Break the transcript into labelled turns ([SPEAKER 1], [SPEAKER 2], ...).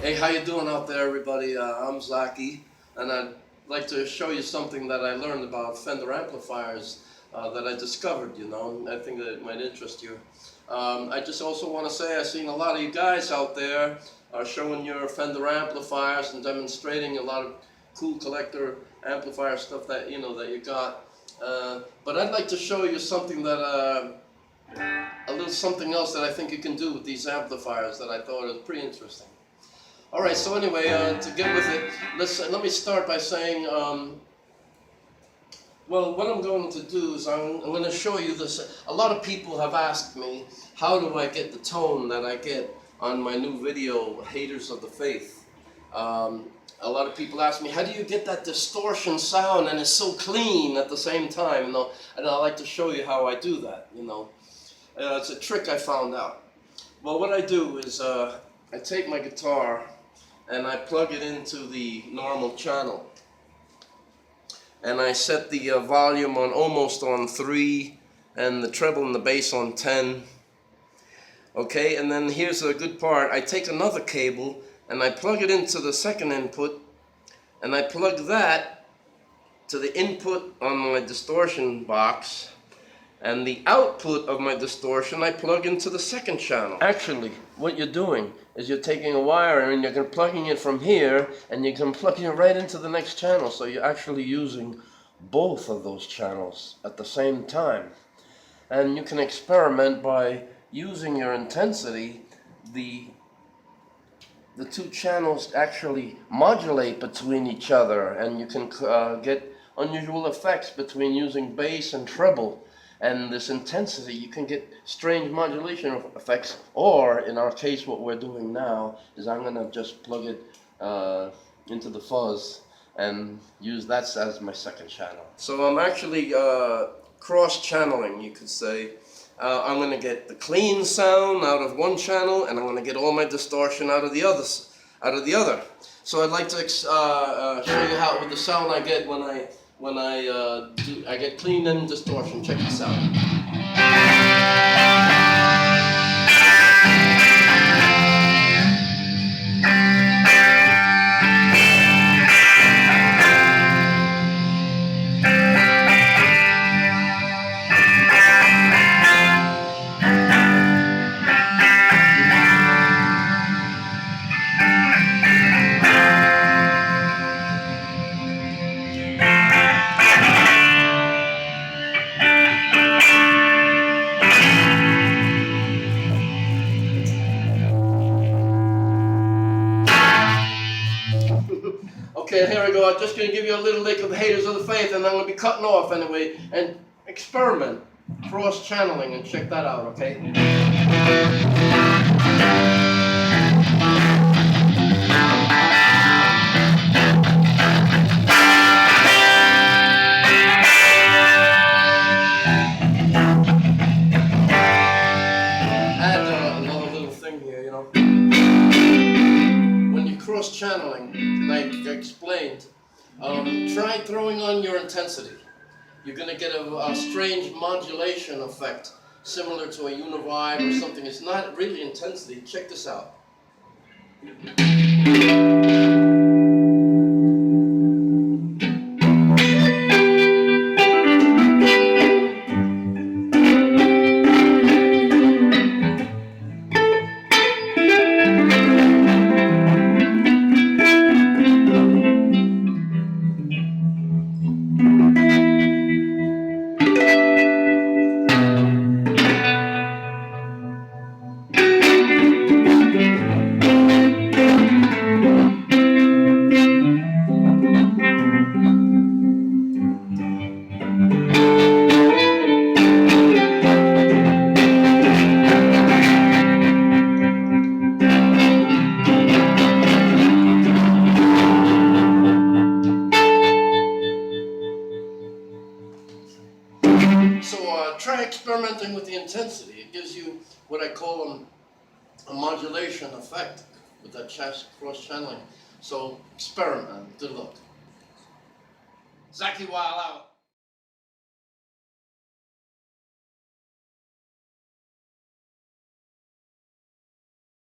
[SPEAKER 1] Hey, how you doing out there, everybody? I'm Zaki, and I'd like to show you something that I learned about Fender amplifiers that I discovered, you know. I think that it might interest you. I just also want to say I've seen a lot of you guys out there showing your Fender amplifiers and demonstrating a lot of cool collector amplifier stuff that that you got. But I'd like to show you something that a little something else that I think you can do with these amplifiers that I thought was pretty interesting. All right, so anyway, to get with it, let me start by saying, well, what I'm going to do is I'm going to show you this. A lot of people have asked me, how do I get the tone that I get on my new video, Haters of the Faith? A lot of people ask me, how do you get that distortion sound and it's so clean at the same time? And I like to show you how I do that, It's a trick I found out. Well, what I do is I take my guitar and I plug it into the normal channel. And I set the volume on almost on 3 and the treble and the bass on 10. Okay, and then here's a good part. I take another cable and I plug it into the second input and I plug that to the input on my distortion box, and the output of my distortion I plug into the second channel. Actually, what you're doing is you're taking a wire and you're plugging it from here and you can plug it right into the next channel, so you're actually using both of those channels at the same time. And you can experiment by using your intensity. The two channels actually modulate between each other, and you can get unusual effects between using bass and treble. And this intensity, you can get strange modulation effects, or in our case what we're doing now is I'm going to just plug it into the fuzz and use that as my second channel. So I'm actually cross-channeling, you could say. I'm going to get the clean sound out of one channel, and I'm going to get all my distortion out of the other. So I'd like to show you how with the sound I get when I get clean and distortion. Check this out. Okay, here we go. I'm just going to give you a little lick of the Haters of the Faith, and I'm going to be cutting off anyway, and experiment cross-channeling and check that out, okay? Add another little thing here, When you're cross-channeling, like I explained, try throwing on your intensity. You're going to get a strange modulation effect, similar to a univibe or something. It's not really intensity. Check this out. So try experimenting with the intensity. It gives you what I call a modulation effect with that cross-channeling. So experiment. Good luck. Zaki Weil out.